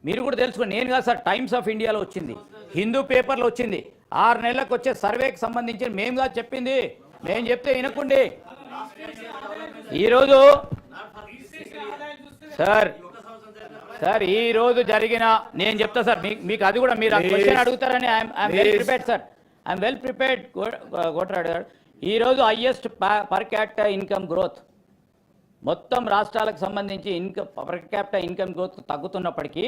మీరు కూడా తెలుసుకోండి. నేను కాదు సార్, టైమ్స్ ఆఫ్ ఇండియాలో వచ్చింది, హిందూ పేపర్లో వచ్చింది. 6 నెలలకు వచ్చే సర్వేకి సంబంధించి మేము కాదు చెప్పింది, నేను చెప్తే వినకుండి. ఈరోజు సార్ ఈరోజు జరిగిన నేను చెప్తా సార్, మీకు అది కూడా మీరు ఆ క్వశ్చన్ అడుగుతారని I'm well prepared sir, I'm well prepared. కోటరాడు గారు, ఈరోజు highest per capita income growth మొత్తం రాష్ట్రాలకు సంబంధించి పర్ క్యాపిటా ఇన్కమ్ గ్రోత్ తగ్గుతున్నప్పటికీ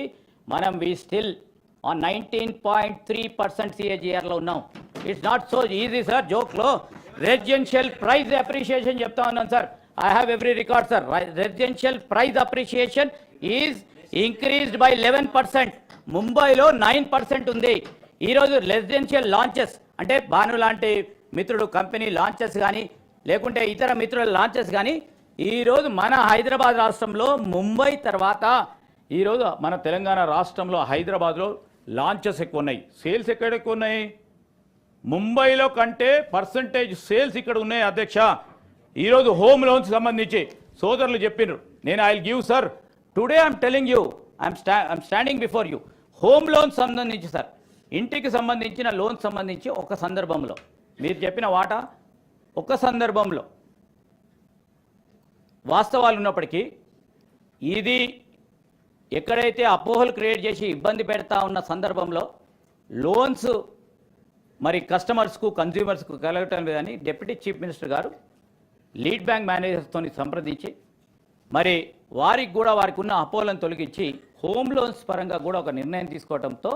మనం వి స్టిల్ ఆన్ 19.3% CAGRలో ఉన్నాం. It's not so easy sir. జోక్లో రెసిడెన్షియల్ ప్రైస్ అప్రిషియేషన్ చెప్తా ఉన్నాను sir. I have every record sir. Residential price appreciation is increased by 11%. ముంబైలో 9% ఉంది. ఈరోజు రెసిడెన్షియల్ లాంచెస్ అంటే భాను లాంటి మిత్రుడు కంపెనీ లాంచెస్ కానీ లేకుంటే ఇతర మిత్రుల లాంచెస్ కానీ ఈరోజు మన హైదరాబాద్ రాష్ట్రంలో ముంబై తర్వాత ఈరోజు మన తెలంగాణ రాష్ట్రంలో హైదరాబాద్లో లాంచెస్ ఎక్కువ ఉన్నాయి. సేల్స్ ఎక్కడ ఎక్కువ ఉన్నాయి? ముంబైలో కంటే పర్సంటేజ్ సేల్స్ ఇక్కడ ఉన్నాయి అధ్యక్ష. ఈరోజు హోమ్ లోన్స్ సంబంధించి సోదరులు చెప్పినారు. నేను I will give sir today I'm telling you, I'm standing before you. Home loans సంబంధించి సార్, ఇంటికి సంబంధించిన లోన్ సంబంధించి ఒక సందర్భంలో మీరు చెప్పిన వాటా ఒక సందర్భంలో వాస్తవాలు ఉన్నప్పటికీ ఇది ఎక్కడైతే అపోహలు క్రియేట్ చేసి ఇబ్బంది పెడతా ఉన్న సందర్భంలో లోన్స్ మరి కస్టమర్స్కు కన్జ్యూమర్స్కు కలగటం లేదని డిప్యూటీ చీఫ్ మినిస్టర్ గారు లీడ్ బ్యాంక్ మేనేజర్స్తో సంప్రదించి మరి వారికి కూడా వారికి ఉన్న అపోహలను తొలగించి హోమ్ లోన్స్ పరంగా కూడా ఒక నిర్ణయం తీసుకోవడంతో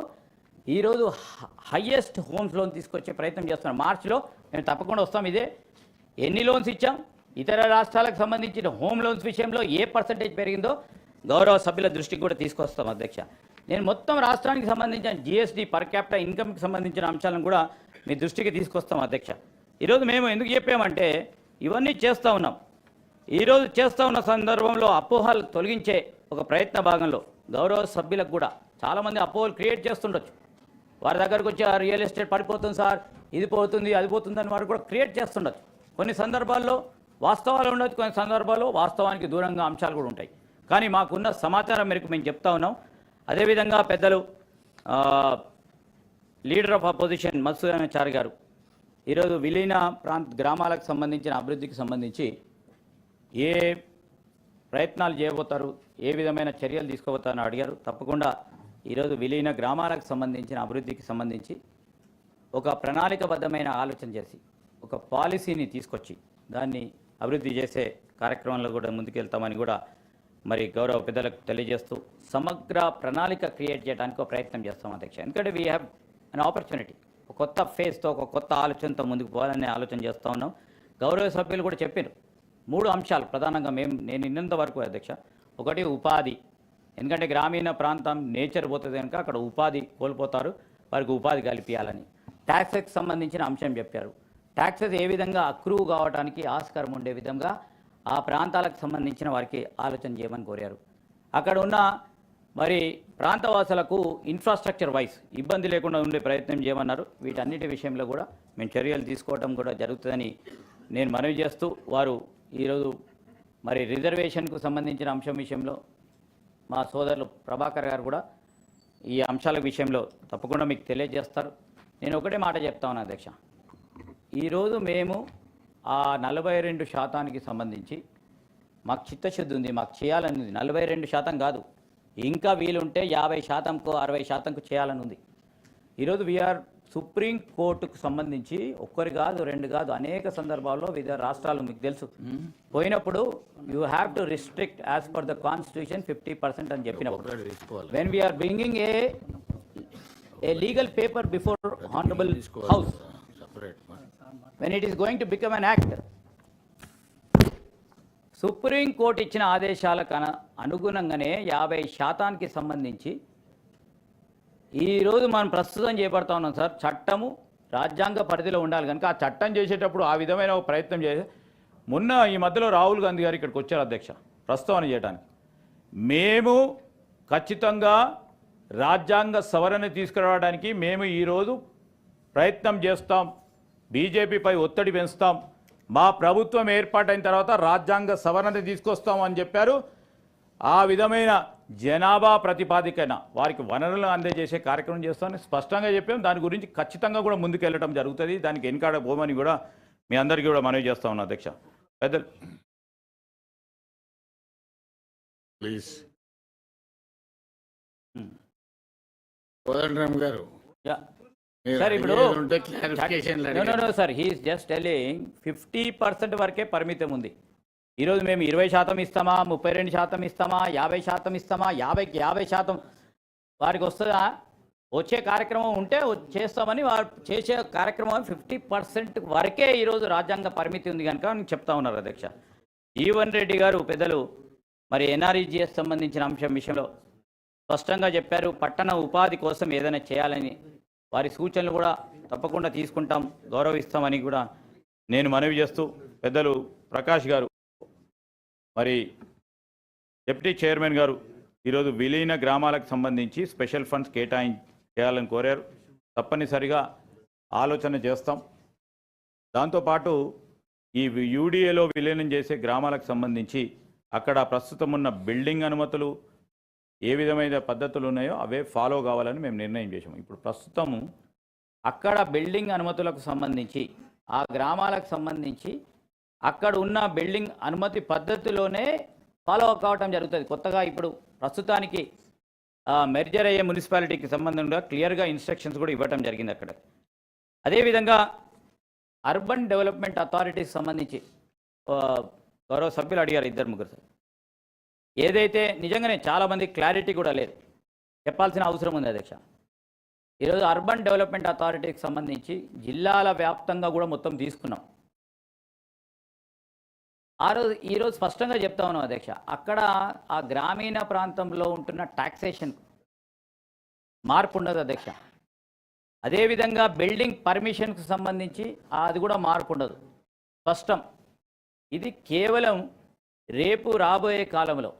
ఈరోజు హయ్యెస్ట్ హోమ్స్ లోన్ తీసుకొచ్చే ప్రయత్నం చేస్తున్నాం. మార్చిలో మేము తప్పకుండా వస్తాం. ఇదే ఎన్ని లోన్స్ ఇచ్చాం, ఇతర రాష్ట్రాలకు సంబంధించిన హోమ్ లోన్స్ విషయంలో ఏ పర్సంటేజ్ పెరిగిందో గౌరవ సభ్యుల దృష్టికి కూడా తీసుకొస్తాం అధ్యక్ష. నేను మొత్తం రాష్ట్రానికి సంబంధించిన GST పర్ క్యాపిటా ఇన్కమ్కి సంబంధించిన అంశాలను కూడా మీ దృష్టికి తీసుకొస్తాం అధ్యక్ష. ఈరోజు మేము ఎందుకు చెప్పామంటే ఇవన్నీ చేస్తూ ఉన్నాం. ఈరోజు చేస్తూ ఉన్న సందర్భంలో అపోహలు తొలగించే ఒక ప్రయత్న భాగంలో గౌరవ సభ్యులకు కూడా చాలామంది అపోహలు క్రియేట్ చేస్తుండొచ్చు. వారి దగ్గరకు వచ్చి రియల్ ఎస్టేట్ పడిపోతుంది సార్, ఇది పోతుంది అది పోతుంది అని వారు కూడా క్రియేట్ చేస్తుండొచ్చు. కొన్ని సందర్భాల్లో వాస్తవాలు ఉండొచ్చు, కొన్ని సందర్భాల్లో వాస్తవానికి దూరంగా అంశాలు కూడా ఉంటాయి. కానీ మాకున్న సమాచారం మేరకు మేము చెప్తా ఉన్నాం. అదేవిధంగా పెద్దలు లీడర్ ఆఫ్ అపోజిషన్ మధుసూదనాచారి గారు ఈరోజు విలీన గ్రామాలకు సంబంధించిన అభివృద్ధికి సంబంధించి ఏ ప్రయత్నాలు చేయబోతారు, ఏ విధమైన చర్యలు తీసుకోబోతారని అడిగారు. తప్పకుండా ఈరోజు విలీన గ్రామాలకు సంబంధించిన అభివృద్ధికి సంబంధించి ఒక ప్రణాళికబద్ధమైన ఆలోచన చేసి ఒక పాలసీని తీసుకొచ్చి దాన్ని అభివృద్ధి చేసే కార్యక్రమంలో కూడా ముందుకెళ్తామని కూడా మరి గౌరవ పెద్దలకు తెలియజేస్తూ సమగ్ర ప్రణాళిక క్రియేట్ చేయడానికి ఒక ప్రయత్నం చేస్తాం అధ్యక్ష. ఎందుకంటే వీ హ్యావ్ అన్ ఆపర్చునిటీ, ఒక కొత్త ఫేజ్తో ఒక కొత్త ఆలోచనతో ముందుకు పోవాలనే ఆలోచన చేస్తూ ఉన్నాం. గౌరవ సభ్యులు కూడా చెప్పారు 3 అంశాలు ప్రధానంగా నేను ఇన్నంత వరకు అధ్యక్ష. ఒకటి ఉపాధి, ఎందుకంటే గ్రామీణ ప్రాంతం నేచర్ పోతుంది కనుక అక్కడ ఉపాధి కోల్పోతారు, వారికి ఉపాధి కల్పించాలని. ట్యాక్సెస్కి సంబంధించిన అంశం చెప్పారు. ట్యాక్సెస్ ఏ విధంగా అక్రూవ్ కావడానికి ఆస్కారం ఉండే విధంగా ఆ ప్రాంతాలకు సంబంధించిన వారికి ఆలోచన చేయమని కోరారు. అక్కడ ఉన్న మరి ప్రాంతవాసులకు ఇన్ఫ్రాస్ట్రక్చర్ వైజ్ ఇబ్బంది లేకుండా ఉండే ప్రయత్నం చేయమన్నారు. వీటన్నిటి విషయంలో కూడా మేము చర్యలు తీసుకోవడం కూడా జరుగుతుందని నేను మనవి చేస్తూ, వారు ఈరోజు మరి రిజర్వేషన్కు సంబంధించిన అంశం విషయంలో మా సోదరులు ప్రభాకర్ గారు కూడా ఈ అంశాల విషయంలో తప్పకుండా మీకు తెలియజేస్తారు. నేను ఒకటే మాట చెప్తా ఉన్నాను అధ్యక్ష. ఈరోజు మేము ఆ 42% సంబంధించి మాకు చిత్తశుద్ధి ఉంది, మాకు చేయాలని ఉంది. 42% కాదు, ఇంకా వీలుంటే 50%కు 60%కు చేయాలని ఉంది. ఈరోజు వీఆర్ సుప్రీం కోర్టుకు సంబంధించి ఒక్కరి కాదు 2 కాదు అనేక సందర్భాల్లో వివిధ రాష్ట్రాలు మీకు తెలుసు పోయినప్పుడు you have to restrict as per the constitution 50% అని చెప్పినప్పుడు when we are bringing a legal paper before honourable house when it is going to become an act, Supreme Court ఇచ్చిన ఆదేశాలకు అనుగుణంగానే 50%కి సంబంధించి ఈరోజు మనం ప్రస్తుతం చేపడతా ఉన్నాం సార్. చట్టము రాజ్యాంగ పరిధిలో ఉండాలి కనుక ఆ చట్టం చేసేటప్పుడు ఆ విధమైన ఒక ప్రయత్నం చేసి మొన్న ఈ మధ్యలో రాహుల్ గాంధీ గారు ఇక్కడికి వచ్చారు అధ్యక్ష ప్రస్తావన చేయడానికి. మేము ఖచ్చితంగా రాజ్యాంగ సవరణ తీసుకురావడానికి మేము ఈరోజు ప్రయత్నం చేస్తాం, బీజేపీపై ఒత్తిడి పెంచుతాం, మా ప్రభుత్వం ఏర్పాటైన తర్వాత రాజ్యాంగ సవరణ తీసుకొస్తాం అని చెప్పారు. ఆ విధమైన జనాభా ప్రతిపాదికన వారికి వనరులు అందజేసే కార్యక్రమం చేస్తామని స్పష్టంగా చెప్పాం. దాని గురించి ఖచ్చితంగా కూడా ముందుకు వెళ్ళడం జరుగుతుంది. దానికి వెనుకాడ పోమని కూడా మీ అందరికీ కూడా మనవి చేస్తా ఉన్నా అధ్యక్ష. పెద్దలు ప్లీజ్ కోదండరామ్ గారు సార్ ఇప్పుడు clarification sir he is just telling 50% వరకే పరిమితం ఉంది. ఈరోజు మేము 20% ఇస్తామా, 32% ఇస్తామా, 50% ఇస్తామా, 50కి 50% వారికి వస్తుందా? వచ్చే కార్యక్రమం ఉంటే చేస్తామని వారు చేసే కార్యక్రమం 50% వరకే ఈరోజు రాజ్యాంగ పరిమితి ఉంది కనుక చెప్తా ఉన్నారు అధ్యక్ష. జీవన్ రెడ్డి గారు పెద్దలు మరి ఎన్ఆర్ఈజీఎస్ సంబంధించిన అంశం విషయంలో స్పష్టంగా చెప్పారు. పట్టణ ఉపాధి కోసం ఏదైనా చేయాలని వారి సూచనలు కూడా తప్పకుండా తీసుకుంటాం, గౌరవిస్తామని కూడా నేను మనవి చేస్తూ, పెద్దలు ప్రకాష్ గారు మరి డిప్యూటీ చైర్మన్ గారు ఈరోజు విలీన గ్రామాలకు సంబంధించి స్పెషల్ ఫండ్స్ చేయాలని కోరారు. తప్పనిసరిగా ఆలోచన చేస్తాం. దాంతోపాటు ఈ యూడిఏలో విలీనం చేసే గ్రామాలకు సంబంధించి అక్కడ ప్రస్తుతం ఉన్న బిల్డింగ్ అనుమతులు ఏ విధమైన పద్ధతులు ఉన్నాయో అవే ఫాలో కావాలని మేము నిర్ణయం చేసాము. ఇప్పుడు ప్రస్తుతము అక్కడ బిల్డింగ్ అనుమతులకు సంబంధించి ఆ గ్రామాలకు సంబంధించి అక్కడ ఉన్న బిల్డింగ్ అనుమతి పద్ధతిలోనే ఫాలో కావటం జరుగుతుంది. కొత్తగా ఇప్పుడు ప్రస్తుతానికి మెర్జర్ అయ్యే మున్సిపాలిటీకి సంబంధంగా క్లియర్గా ఇన్స్ట్రక్షన్స్ కూడా ఇవ్వటం జరిగింది అక్కడ. అదేవిధంగా అర్బన్ డెవలప్మెంట్ అథారిటీకి సంబంధించి గౌరవ సభ్యులు అడిగారు, 2-3 సార్. ఏదైతే నిజంగానే చాలామంది క్లారిటీ కూడా లేదు, చెప్పాల్సిన అవసరం ఉంది అధ్యక్ష. ఈరోజు అర్బన్ డెవలప్మెంట్ అథారిటీకి సంబంధించి జిల్లాల వ్యాప్తంగా కూడా మొత్తం తీసుకున్నాం. ఈరోజు స్పష్టంగా చెప్తా ఉన్నాం అధ్యక్ష, అక్కడ ఆ గ్రామీణ ప్రాంతంలో ఉంటున్న టాక్సేషన్ మార్పు ఉండదు అధ్యక్ష. అదేవిధంగా బిల్డింగ్ పర్మిషన్కు సంబంధించి అది కూడా మార్పు ఉండదు, స్పష్టం. ఇది కేవలం రేపు రాబోయే కాలంలో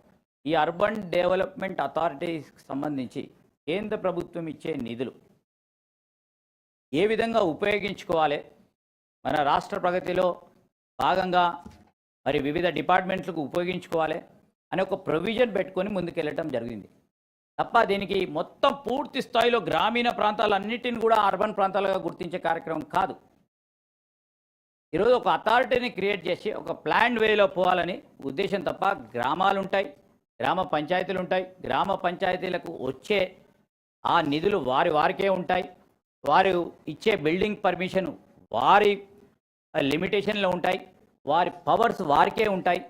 ఈ అర్బన్ డెవలప్మెంట్ అథారిటీకి సంబంధించి కేంద్ర ప్రభుత్వం ఇచ్చే నిధులు ఏ విధంగా ఉపయోగించుకోవాలి, మన రాష్ట్ర ప్రగతిలో భాగంగా మరి వివిధ డిపార్ట్మెంట్లకు ఉపయోగించుకోవాలి అనే ఒక ప్రొవిజన్ పెట్టుకొని ముందుకెళ్ళటం జరిగింది తప్ప దీనికి మొత్తం పూర్తి స్థాయిలో గ్రామీణ ప్రాంతాలన్నిటిని కూడా అర్బన్ ప్రాంతాలుగా గుర్తించే కార్యక్రమం కాదు. ఈరోజు ఒక అథారిటీని క్రియేట్ చేసి ఒక ప్లాన్డ్ వేలో పోవాలని ఉద్దేశం తప్ప, గ్రామాలు ఉంటాయి, గ్రామ పంచాయతీలు ఉంటాయి, గ్రామ పంచాయతీలకు వచ్చే ఆ నిధులు వారికే ఉంటాయి, వారు ఇచ్చే బిల్డింగ్ పర్మిషన్ వారి లిమిటేషన్లో ఉంటాయి, వారి పవర్స్ వారికే ఉంటాయి.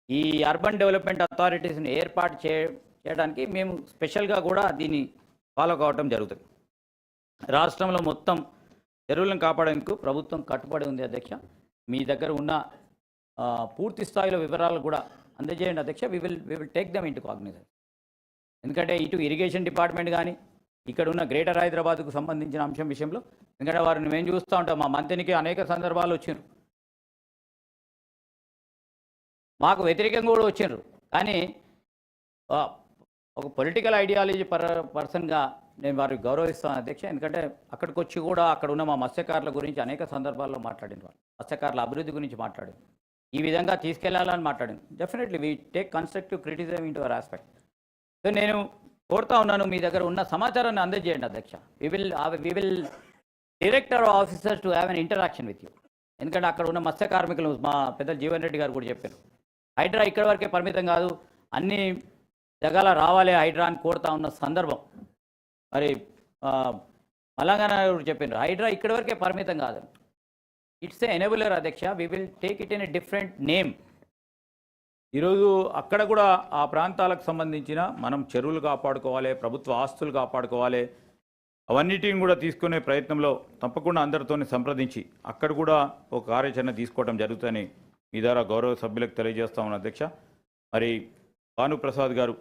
ఈ అర్బన్ డెవలప్మెంట్ అథారిటీస్ని ఏర్పాటు చేయడానికి మేము స్పెషల్గా కూడా దీన్ని ఫాలో కావటం జరుగుతుంది. రాష్ట్రంలో మొత్తం చెరువులను కాపాడేందుకు ప్రభుత్వం కట్టుబడి ఉంది అధ్యక్ష. మీ దగ్గర ఉన్న పూర్తి స్థాయిలో వివరాలు కూడా అందజేయండి అధ్యక్ష. We will take them into cognizance. ఎందుకంటే ఇటు ఇరిగేషన్ డిపార్ట్మెంట్ కానీ ఇక్కడ ఉన్న గ్రేటర్ హైదరాబాద్కు సంబంధించిన అంశం విషయంలో, ఎందుకంటే వారిని మేము చూస్తూ ఉంటాం, మా మంత్రికి అనేక సందర్భాలు వచ్చినారు, మాకు వ్యతిరేకంగా కూడా వచ్చినారు. కానీ ఒక పొలిటికల్ ఐడియాలజీ పర్సన్గా నేను వారికి గౌరవిస్తాను అధ్యక్ష. ఎందుకంటే అక్కడికి వచ్చి కూడా అక్కడ ఉన్న మా మత్స్యకారుల గురించి అనేక సందర్భాల్లో మాట్లాడిన వాళ్ళు, మత్స్యకారుల అభివృద్ధి గురించి మాట్లాడింది, ఈ విధంగా తీసుకెళ్లాలని మాట్లాడింది. Definitely we take constructive criticism into our aspect. So నేను కోరుతా ఉన్నాను, మీ దగ్గర ఉన్న సమాచారాన్ని అందజేయండి అధ్యక్ష. We will direct our officers to have an interaction with you. ఎందుకంటే అక్కడ ఉన్న మత్స్య కార్మికులు మా పెద్దలు జీవన్ రెడ్డి గారు కూడా చెప్పారు, హైడ్రా ఇక్కడ వరకే పరిమితం కాదు, అన్ని జగాల రావాలి హైడ్రా అని కోరుతా ఉన్న సందర్భం. మరి మలంగాణ కూడా చెప్పారు, హైడ్రా ఇక్కడ వరకే పరిమితం కాదు, ఇట్స్ ఏ ఎనేబులర్ అధ్యక్ష. We will take it in a different name. ఈరోజు అక్కడ కూడా ఆ ప్రాంతాలకు సంబంధించిన మనం చెరువులు కాపాడుకోవాలి, ప్రభుత్వ ఆస్తులు కాపాడుకోవాలి, అవన్నిటిని కూడా తీసుకునే ప్రయత్నంలో తప్పకుండా అందరితో సంప్రదించి అక్కడ కూడా ఒక కార్యాచరణ తీసుకోవడం జరుగుతుందని మీ ద్వారా గౌరవ సభ్యులకు తెలియజేస్తా ఉన్నాను అధ్యక్ష. మరి భానుప్రసాద్ గారు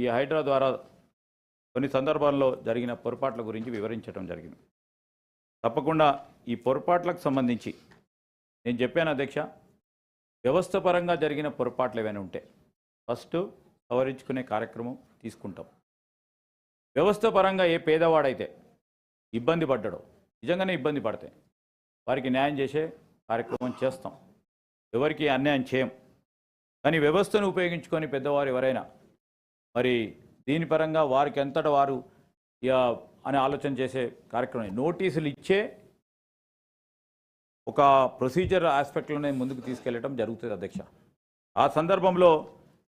ఈ హైడ్రా ద్వారా కొన్ని సందర్భాల్లో జరిగిన పొరపాట్ల గురించి వివరించడం జరిగింది. తప్పకుండా ఈ పొరపాట్లకు సంబంధించి నేను చెప్పాను అధ్యక్ష, వ్యవస్థపరంగా జరిగిన పొరపాట్లు ఏమైనా ఉంటే ఫస్ట్ సవరించుకునే కార్యక్రమం తీసుకుంటాం. వ్యవస్థపరంగా ఏ పేదవాడైతే ఇబ్బంది పడ్డాడో, నిజంగానే ఇబ్బంది పడితే వారికి న్యాయం చేసే కార్యక్రమం చేస్తాం, ఎవరికి అన్యాయం చేయం. కానీ వ్యవస్థను ఉపయోగించుకొని పెద్దవారు ఎవరైనా మరి దీని పరంగా వారికి అంతటా వారు అని ఆలోచన చేసే కార్యక్రమం నోటీసులు ఇచ్చే ఒక ప్రొసీజర్ ఆస్పెక్ట్లోనే ముందుకు తీసుకెళ్లడం జరుగుతుంది అధ్యక్ష. ఆ సందర్భంలో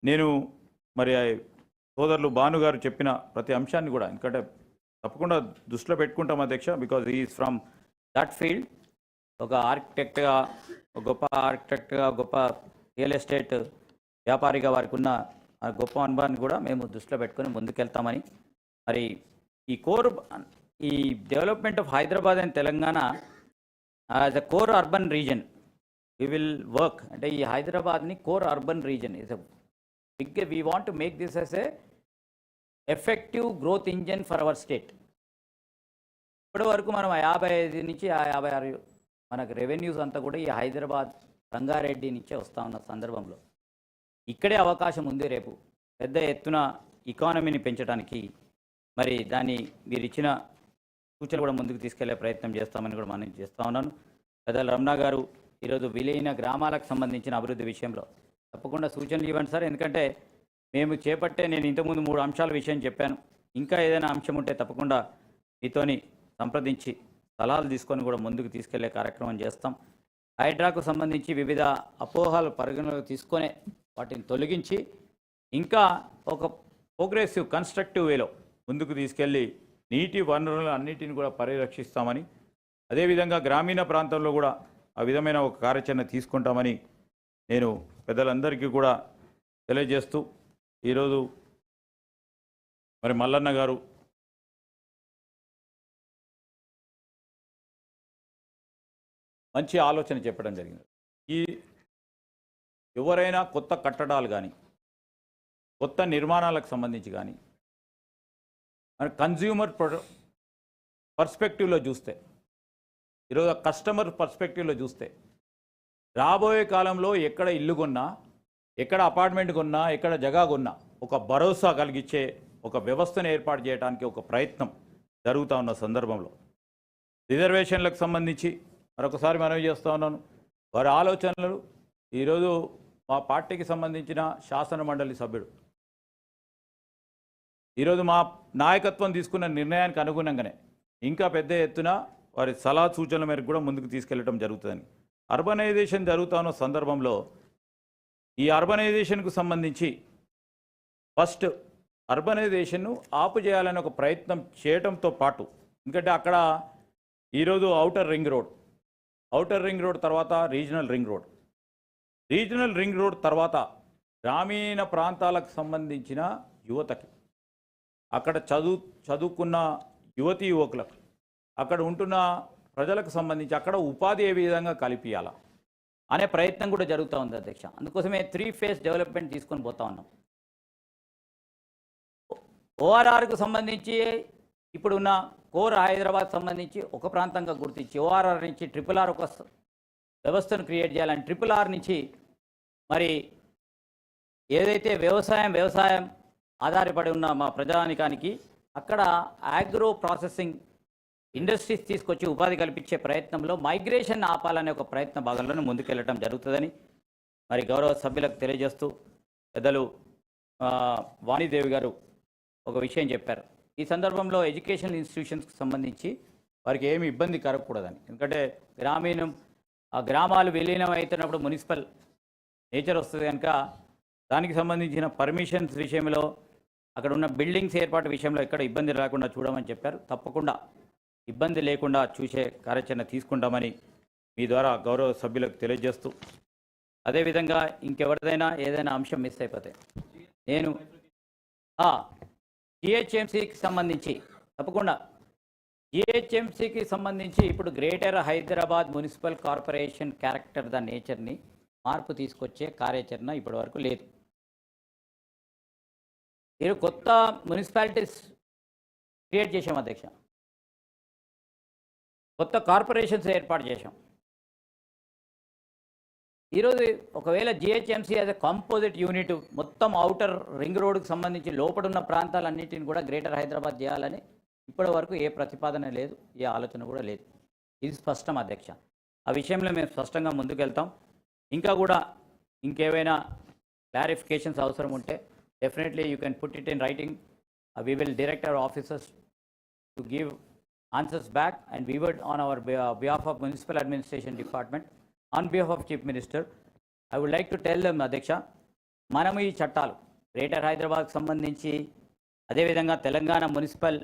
నేను మరి సోదరులు భాను గారు చెప్పిన ప్రతి అంశాన్ని కూడా ఎందుకంటే తప్పకుండా దృష్టిలో పెట్టుకుంటాం అధ్యక్ష. Because is from that field. ఒక ఆర్కిటెక్ట్గా, ఒక గొప్ప ఆర్కిటెక్ట్గా, గొప్ప రియల్ ఎస్టేట్ వ్యాపారిగా వారికి ఉన్న ఆ గొప్ప అనుభవాన్ని కూడా మేము దృష్టిలో పెట్టుకొని ముందుకెళ్తామని మరి ఈ development of Hyderabad and Telangana as a core urban region we will work. అంటే ఈ హైదరాబాద్ని core urban region is a big we want to make this as a effective growth engine for our state. ఇప్పటి వరకు మనం 55 నుంచి 56 మనకు రెవెన్యూస్ అంతా కూడా ఈ హైదరాబాద్ రంగారెడ్డి నుంచే వస్తూ ఉన్న సందర్భంలో ఇక్కడే అవకాశం ఉంది రేపు పెద్ద ఎత్తున ఎకానమీని పెంచడానికి. మరి దాన్ని మీరు ఇచ్చిన సూచనలు కూడా ముందుకు తీసుకెళ్లే ప్రయత్నం చేస్తామని కూడా మనం చేస్తూ ఉన్నాను. పెద్దల రమణ గారు ఈరోజు విలీన గ్రామాలకు సంబంధించిన అభివృద్ధి విషయంలో తప్పకుండా సూచనలు ఇవ్వండి సార్. ఎందుకంటే మేము చేపట్టే నేను ఇంతకుముందు 3 అంశాల విషయం చెప్పాను. ఇంకా ఏదైనా అంశం ఉంటే తప్పకుండా మీతోని సంప్రదించి సలహాలు తీసుకొని కూడా ముందుకు తీసుకెళ్లే కార్యక్రమం చేస్తాం. హైడ్రాకు సంబంధించి వివిధ అపోహలు పరిగణలోకి తీసుకొని వాటిని తొలగించి ఇంకా ఒక ప్రోగ్రెసివ్ కన్స్ట్రక్టివ్ వేలో ముందుకు తీసుకెళ్ళి నీటి వనరులు అన్నిటిని కూడా పరిరక్షిస్తామని, అదేవిధంగా గ్రామీణ ప్రాంతంలో కూడా ఆ విధమైన ఒక కార్యాచరణ తీసుకుంటామని నేను పెద్దలందరికీ కూడా తెలియజేస్తూ ఈరోజు మరి మల్లన్న గారు మంచి ఆలోచన చెప్పడం జరిగింది. ఈ ఎవరైనా కొత్త కట్టడాలు కానీ కొత్త నిర్మాణాలకు సంబంధించి కానీ మన కన్జ్యూమర్ పర్స్పెక్టివ్లో చూస్తే, ఈరోజు కస్టమర్ పర్స్పెక్టివ్లో చూస్తే రాబోయే కాలంలో ఎక్కడ ఇల్లు కొన్నా, ఎక్కడ అపార్ట్మెంట్ కొన్నా, ఎక్కడ జగా కొన్నా ఒక భరోసా కలిగించే ఒక వ్యవస్థను ఏర్పాటు చేయడానికి ఒక ప్రయత్నం జరుగుతూ ఉన్న సందర్భంలో రిజర్వేషన్లకు సంబంధించి మరొకసారి మనవి చేస్తూ ఉన్నాను. వారి ఆలోచనలు ఈరోజు మా పార్టీకి సంబంధించిన శాసన మండలి సభ్యుడు ఈరోజు మా నాయకత్వం తీసుకున్న నిర్ణయానికి అనుగుణంగానే ఇంకా పెద్ద ఎత్తున వారి సలహా సూచనల మేరకు కూడా ముందుకు తీసుకెళ్లడం జరుగుతుందని. అర్బనైజేషన్ జరుగుతున్న సందర్భంలో ఈ అర్బనైజేషన్కు సంబంధించి ఫస్ట్ అర్బనైజేషన్ను ఆపు చేయాలని ఒక ప్రయత్నం చేయడంతో పాటు, ఎందుకంటే అక్కడ ఈరోజు ఔటర్ రింగ్ రోడ్ తర్వాత రీజనల్ రింగ్ రోడ్ తర్వాత గ్రామీణ ప్రాంతాలకు సంబంధించిన యువతకి, అక్కడ చదువుకున్న యువతీ యువకులకు, అక్కడ ఉంటున్న ప్రజలకు సంబంధించి అక్కడ ఉపాధి ఏ విధంగా కల్పించాలా అనే ప్రయత్నం కూడా జరుగుతూ ఉంది అధ్యక్ష. అందుకోసమే 3 ఫేజ్ డెవలప్మెంట్ తీసుకొని పోతా ఉన్నాం. ఓఆర్ఆర్కు సంబంధించి ఇప్పుడున్న కోర్ హైదరాబాద్ సంబంధించి ఒక ప్రాంతంగా గుర్తించి ఓఆర్ఆర్ నుంచి RRR ఒక వ్యవస్థను క్రియేట్ చేయాలని RRR నుంచి మరి ఏదైతే వ్యవసాయం ఆధారపడి ఉన్న మా ప్రజానికానికి అక్కడ ఆగ్రో ప్రాసెసింగ్ ఇండస్ట్రీస్ తీసుకొచ్చి ఉపాధి కల్పించే ప్రయత్నంలో మైగ్రేషన్ ఆపాలనే ఒక ప్రయత్న భాగంలోనే ముందుకెళ్ళటం జరుగుతుందని మరి గౌరవ సభ్యులకు తెలియజేస్తూ పెద్దలు వాణిదేవి గారు ఒక విషయం చెప్పారు. ఈ సందర్భంలో ఎడ్యుకేషనల్ ఇన్స్టిట్యూషన్స్కి సంబంధించి వారికి ఏమి ఇబ్బంది కలగకూడదని. ఎందుకంటే గ్రామాలు విలీనం అవుతున్నప్పుడు మున్సిపల్ నేచర్ వస్తుంది కనుక దానికి సంబంధించిన పర్మిషన్స్ విషయంలో అక్కడ ఉన్న బిల్డింగ్స్ ఏర్పాటు విషయంలో ఎక్కడ ఇబ్బంది రాకుండా చూడమని చెప్పారు. తప్పకుండా ఇబ్బంది లేకుండా చూసే కార్యాచరణ తీసుకుంటామని మీ ద్వారా గౌరవ సభ్యులకు తెలియజేస్తూ, అదేవిధంగా ఇంకెవరిదైనా ఏదైనా అంశం మిస్ అయిపోతే నేను జిహెచ్ఎంసీకి సంబంధించి తప్పకుండా జిహెచ్ఎంసీకి సంబంధించి ఇప్పుడు greater Hyderabad municipal corporation character the నేచర్ని మార్పు తీసుకొచ్చే కార్యాచరణ ఇప్పటివరకు లేదు. మీరు కొత్త మున్సిపాలిటీస్ క్రియేట్ చేసాం అధ్యక్ష, కొత్త కార్పొరేషన్స్ ఏర్పాటు చేశాం. ఈరోజు ఒకవేళ GHMC as a composite unit మొత్తం ఔటర్ రింగ్ రోడ్కి సంబంధించి లోపడున్న ప్రాంతాలన్నింటిని కూడా గ్రేటర్ హైదరాబాద్ చేయాలని ఇప్పటి వరకు ఏ ప్రతిపాదన లేదు, ఏ ఆలోచన కూడా లేదు. ఇది స్పష్టం అధ్యక్ష. ఆ విషయంలో మేము స్పష్టంగా ముందుకెళ్తాం. ఇంకా కూడా ఇంకేవైనా క్లారిఫికేషన్స్ అవసరం ఉంటే definitely you can put it in writing. We will direct our officers to give answers back, and we would on our behalf of Municipal Administration Department, on behalf of Chief Minister, I would like to tell them, Adhyaksha, మనము ఈ చట్టాలు greater హైదరాబాద్కి సంబంధించి అదేవిధంగా Telangana municipal